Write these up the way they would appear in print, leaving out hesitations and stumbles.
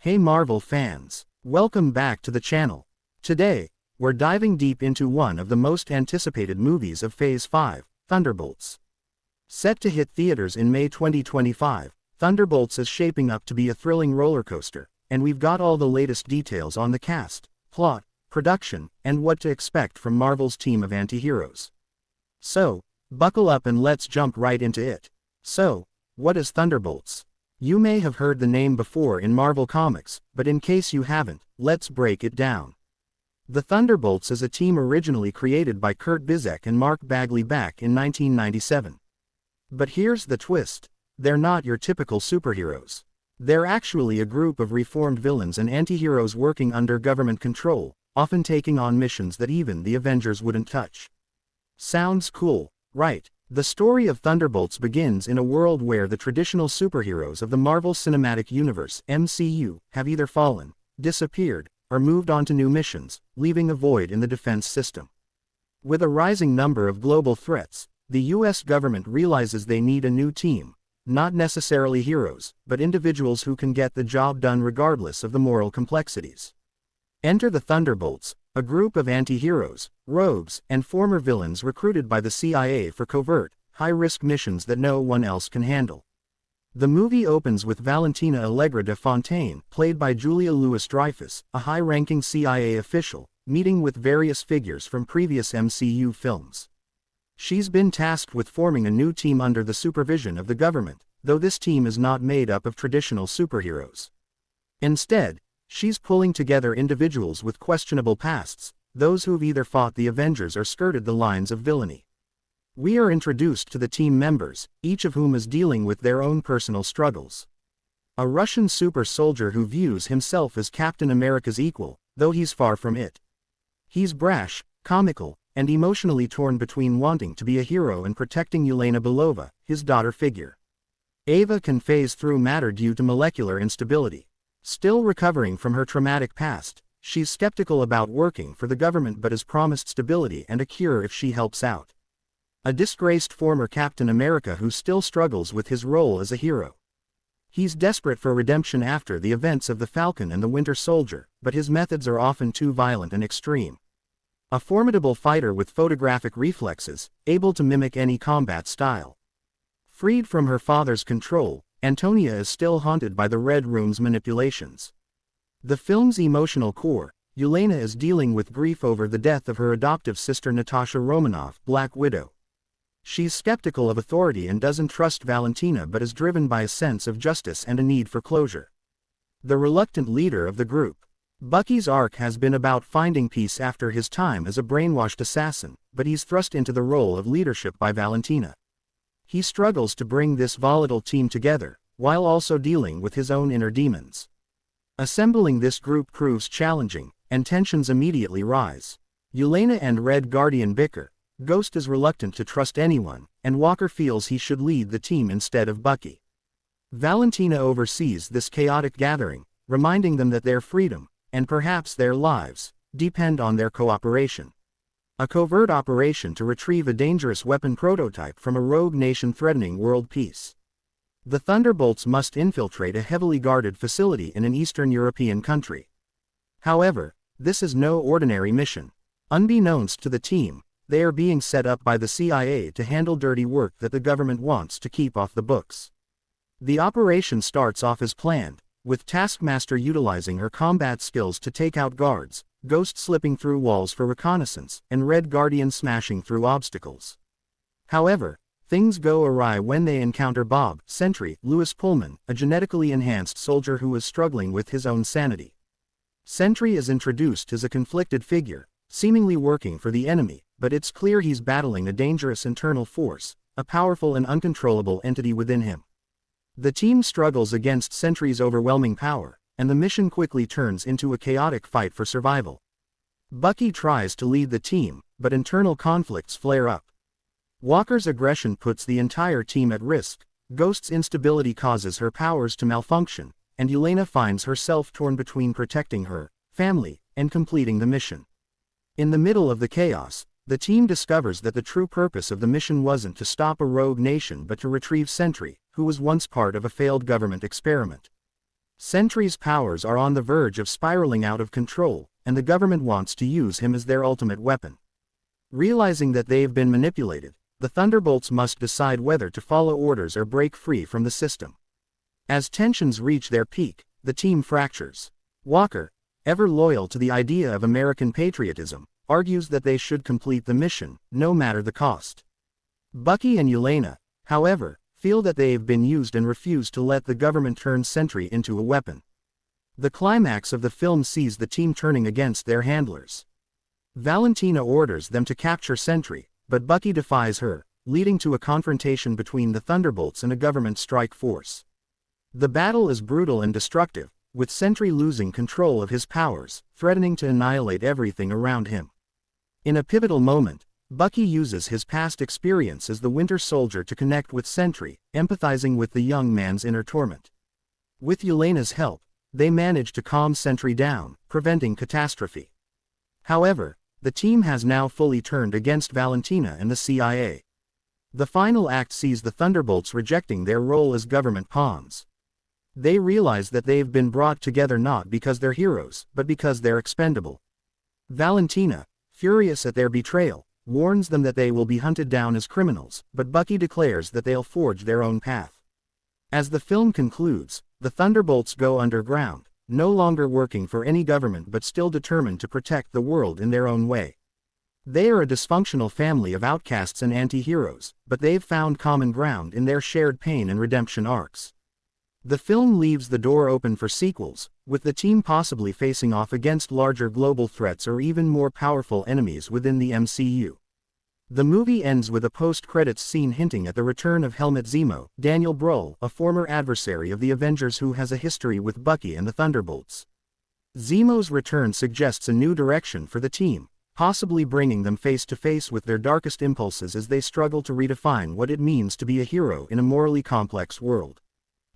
Hey Marvel fans! Welcome back to the channel. Today, we're diving deep into one of the most anticipated movies of Phase 5, Thunderbolts. Set to hit theaters in May 2025, Thunderbolts is shaping up to be a thrilling roller coaster, and we've got all the latest details on the cast, plot, production, and what to expect from Marvel's team of anti-heroes. So, buckle up and let's jump right into it. So, what is Thunderbolts? You may have heard the name before in Marvel Comics, but in case you haven't, let's break it down. The Thunderbolts is a team originally created by Kurt Busiek and Mark Bagley back in 1997. But here's the twist: they're not your typical superheroes. They're actually a group of reformed villains and anti-heroes working under government control, often taking on missions that even the Avengers wouldn't touch. Sounds cool, right? The story of Thunderbolts begins in a world where the traditional superheroes of the Marvel Cinematic Universe (MCU) have either fallen, disappeared, or moved on to new missions, leaving a void in the defense system. With a rising number of global threats, the US government realizes they need a new team, not necessarily heroes, but individuals who can get the job done regardless of the moral complexities. Enter the Thunderbolts, a group of anti-heroes, rogues, and former villains recruited by the CIA for covert, high-risk missions that no one else can handle. The movie opens with Valentina Allegra de Fontaine, played by Julia Louis-Dreyfus, a high-ranking CIA official, meeting with various figures from previous MCU films. She's been tasked with forming a new team under the supervision of the government, though this team is not made up of traditional superheroes. Instead, she's pulling together individuals with questionable pasts, those who've either fought the Avengers or skirted the lines of villainy. We are introduced to the team members, each of whom is dealing with their own personal struggles. A Russian super soldier who views himself as Captain America's equal, though he's far from it. He's brash, comical, and emotionally torn between wanting to be a hero and protecting Yelena Belova, his daughter figure. Ava can phase through matter due to molecular instability. Still recovering from her traumatic past, she's skeptical about working for the government but is promised stability and a cure if she helps out. A disgraced former Captain America who still struggles with his role as a hero. He's desperate for redemption after the events of the Falcon and the Winter Soldier, but his methods are often too violent and extreme. A formidable fighter with photographic reflexes, able to mimic any combat style. Freed from her father's control, Antonia is still haunted by the Red Room's manipulations. The film's emotional core: Yelena is dealing with grief over the death of her adoptive sister Natasha Romanoff, Black Widow. She's skeptical of authority and doesn't trust Valentina but is driven by a sense of justice and a need for closure. The reluctant leader of the group. Bucky's arc has been about finding peace after his time as a brainwashed assassin, but he's thrust into the role of leadership by Valentina. He struggles to bring this volatile team together, while also dealing with his own inner demons. Assembling this group proves challenging, and tensions immediately rise. Yelena and Red Guardian bicker, Ghost is reluctant to trust anyone, and Walker feels he should lead the team instead of Bucky. Valentina oversees this chaotic gathering, reminding them that their freedom, and perhaps their lives, depend on their cooperation. A covert operation to retrieve a dangerous weapon prototype from a rogue nation threatening world peace. The Thunderbolts must infiltrate a heavily guarded facility in an Eastern European country. However, this is no ordinary mission. Unbeknownst to the team, they are being set up by the CIA to handle dirty work that the government wants to keep off the books. The operation starts off as planned, with Taskmaster utilizing her combat skills to take out guards, Ghost slipping through walls for reconnaissance, and Red Guardian smashing through obstacles. However, things go awry when they encounter Bob Sentry Lewis Pullman, a genetically enhanced soldier who is struggling with his own sanity. Sentry is introduced as a conflicted figure, seemingly working for the enemy, but it's clear he's battling a dangerous internal force, a powerful and uncontrollable entity within him. The team struggles against Sentry's overwhelming power, and the mission quickly turns into a chaotic fight for survival. Bucky tries to lead the team, but internal conflicts flare up. Walker's aggression puts the entire team at risk, Ghost's instability causes her powers to malfunction, and Yelena finds herself torn between protecting her family and completing the mission. In the middle of the chaos, the team discovers that the true purpose of the mission wasn't to stop a rogue nation but to retrieve Sentry, who was once part of a failed government experiment. Sentry's powers are on the verge of spiraling out of control, and the government wants to use him as their ultimate weapon. Realizing that they've been manipulated, the Thunderbolts must decide whether to follow orders or break free from the system. As tensions reach their peak, the team fractures. Walker, ever loyal to the idea of American patriotism, argues that they should complete the mission, no matter the cost. Bucky and Yelena, however, feel that they've been used and refuse to let the government turn Sentry into a weapon. The climax of the film sees the team turning against their handlers. Valentina orders them to capture Sentry, but Bucky defies her, leading to a confrontation between the Thunderbolts and a government strike force. The battle is brutal and destructive, with Sentry losing control of his powers, threatening to annihilate everything around him. In a pivotal moment, Bucky uses his past experience as the Winter Soldier to connect with Sentry, empathizing with the young man's inner torment. With Yelena's help, they manage to calm Sentry down, preventing catastrophe. However, the team has now fully turned against Valentina and the CIA. The final act sees the Thunderbolts rejecting their role as government pawns. They realize that they've been brought together not because they're heroes, but because they're expendable. Valentina, furious at their betrayal, warns them that they will be hunted down as criminals, but Bucky declares that they'll forge their own path. As the film concludes, the Thunderbolts go underground, no longer working for any government but still determined to protect the world in their own way. They are a dysfunctional family of outcasts and anti-heroes, but they've found common ground in their shared pain and redemption arcs. The film leaves the door open for sequels, with the team possibly facing off against larger global threats or even more powerful enemies within the MCU. The movie ends with a post-credits scene hinting at the return of Helmut Zemo, Daniel Brühl, a former adversary of the Avengers who has a history with Bucky and the Thunderbolts. Zemo's return suggests a new direction for the team, possibly bringing them face to face with their darkest impulses as they struggle to redefine what it means to be a hero in a morally complex world.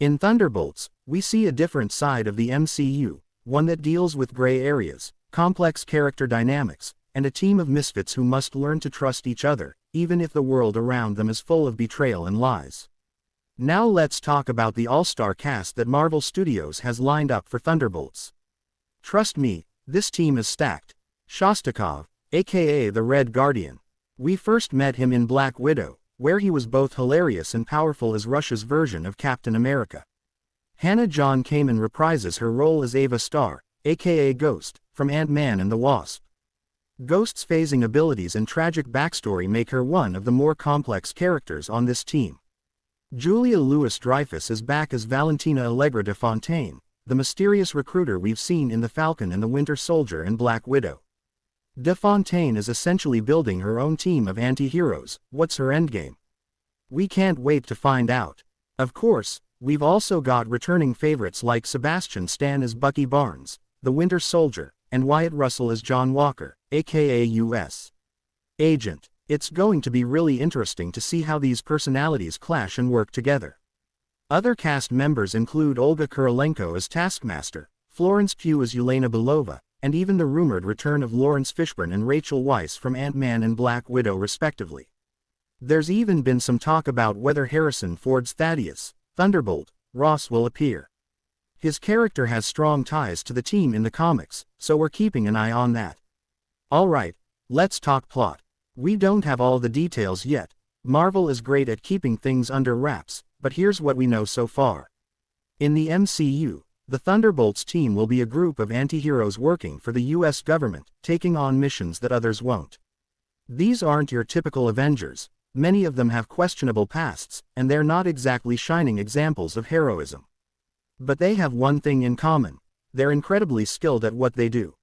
In Thunderbolts, we see a different side of the MCU, one that deals with gray areas, complex character dynamics, and a team of misfits who must learn to trust each other, even if the world around them is full of betrayal and lies. Now let's talk about the all-star cast that Marvel Studios has lined up for Thunderbolts. Trust me, this team is stacked. Shostakov, aka the Red Guardian. We first met him in Black Widow, where he was both hilarious and powerful as Russia's version of Captain America. Hannah John Kamen reprises her role as Ava Starr, aka Ghost, from Ant-Man and the Wasp. Ghost's phasing abilities and tragic backstory make her one of the more complex characters on this team. Julia Louis-Dreyfus is back as Valentina Allegra de Fontaine, the mysterious recruiter we've seen in The Falcon and the Winter Soldier and Black Widow. De Fontaine is essentially building her own team of anti-heroes. What's her endgame? We can't wait to find out. Of course, we've also got returning favorites like Sebastian Stan as Bucky Barnes, the Winter Soldier, and Wyatt Russell as John Walker, aka U.S. Agent. It's going to be really interesting to see how these personalities clash and work together. Other cast members include Olga Kurylenko as Taskmaster, Florence Pugh as Yelena Belova, and even the rumored return of Lawrence Fishburne and Rachel Weisz from Ant-Man and Black Widow respectively. There's even been some talk about whether Harrison Ford's Thaddeus, Thunderbolt, Ross will appear. His character has strong ties to the team in the comics, so we're keeping an eye on that. Alright, let's talk plot. We don't have all the details yet. Marvel is great at keeping things under wraps, but here's what we know so far. In the MCU, the Thunderbolts team will be a group of anti-heroes working for the US government, taking on missions that others won't. These aren't your typical Avengers. Many of them have questionable pasts, and they're not exactly shining examples of heroism. But they have one thing in common. They're incredibly skilled at what they do.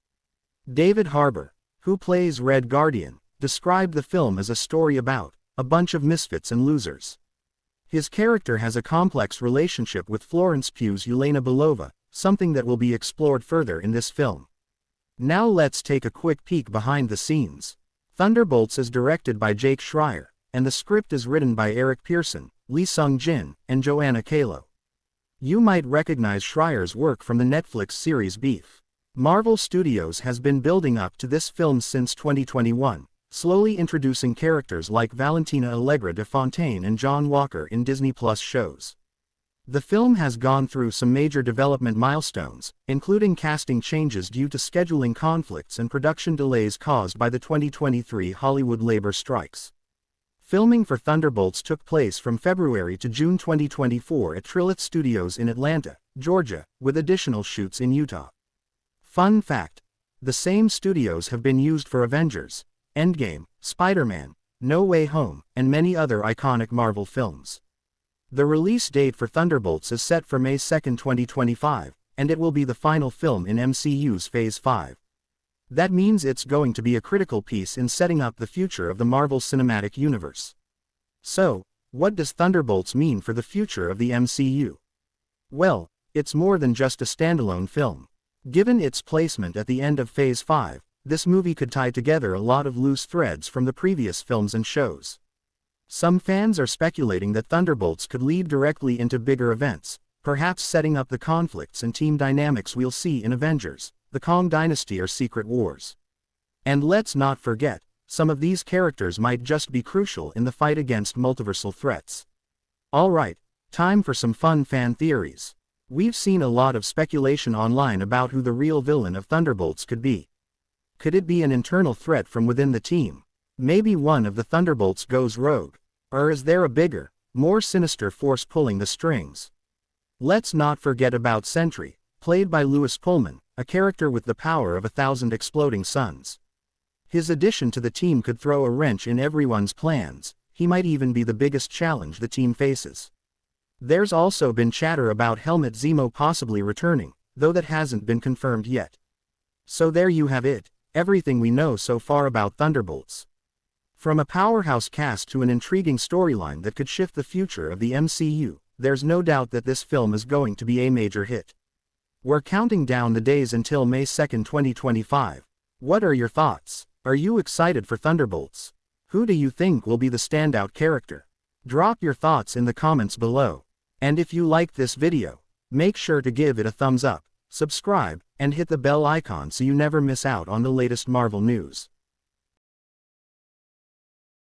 David Harbour, who plays Red Guardian, described the film as a story about a bunch of misfits and losers. His character has a complex relationship with Florence Pugh's Yelena Belova, something that will be explored further in this film. Now let's take a quick peek behind the scenes. Thunderbolts is directed by Jake Schreier, and the script is written by Eric Pearson, Lee Sung-jin, and Joanna Kalo. You might recognize Schreier's work from the Netflix series Beef. Marvel Studios has been building up to this film since 2021, slowly introducing characters like Valentina Allegra de Fontaine and John Walker in Disney Plus shows. The film has gone through some major development milestones, including casting changes due to scheduling conflicts and production delays caused by the 2023 Hollywood labor strikes. Filming for Thunderbolts took place from February to June 2024 at Trilith Studios in Atlanta, Georgia, with additional shoots in Utah. Fun fact: the same studios have been used for Avengers, Endgame, Spider-Man, No Way Home, and many other iconic Marvel films. The release date for Thunderbolts is set for May 2, 2025, and it will be the final film in MCU's Phase 5. That means it's going to be a critical piece in setting up the future of the Marvel Cinematic Universe. So, what does Thunderbolts mean for the future of the MCU? Well, it's more than just a standalone film. Given its placement at the end of Phase 5, this movie could tie together a lot of loose threads from the previous films and shows. Some fans are speculating that Thunderbolts could lead directly into bigger events, perhaps setting up the conflicts and team dynamics we'll see in Avengers, the Kang Dynasty or Secret Wars. And let's not forget, some of these characters might just be crucial in the fight against multiversal threats. Alright, time for some fun fan theories. We've seen a lot of speculation online about who the real villain of Thunderbolts could be. Could it be an internal threat from within the team? Maybe one of the Thunderbolts goes rogue. Or is there a bigger, more sinister force pulling the strings? Let's not forget about Sentry, played by Lewis Pullman, a character with the power of 1,000 exploding suns. His addition to the team could throw a wrench in everyone's plans. He might even be the biggest challenge the team faces. There's also been chatter about Helmut Zemo possibly returning, though that hasn't been confirmed yet. So there you have it, everything we know so far about Thunderbolts. From a powerhouse cast to an intriguing storyline that could shift the future of the MCU, there's no doubt that this film is going to be a major hit. We're counting down the days until May 2, 2025. What are your thoughts? Are you excited for Thunderbolts? Who do you think will be the standout character? Drop your thoughts in the comments below. And if you liked this video, make sure to give it a thumbs up, subscribe, and hit the bell icon so you never miss out on the latest Marvel news.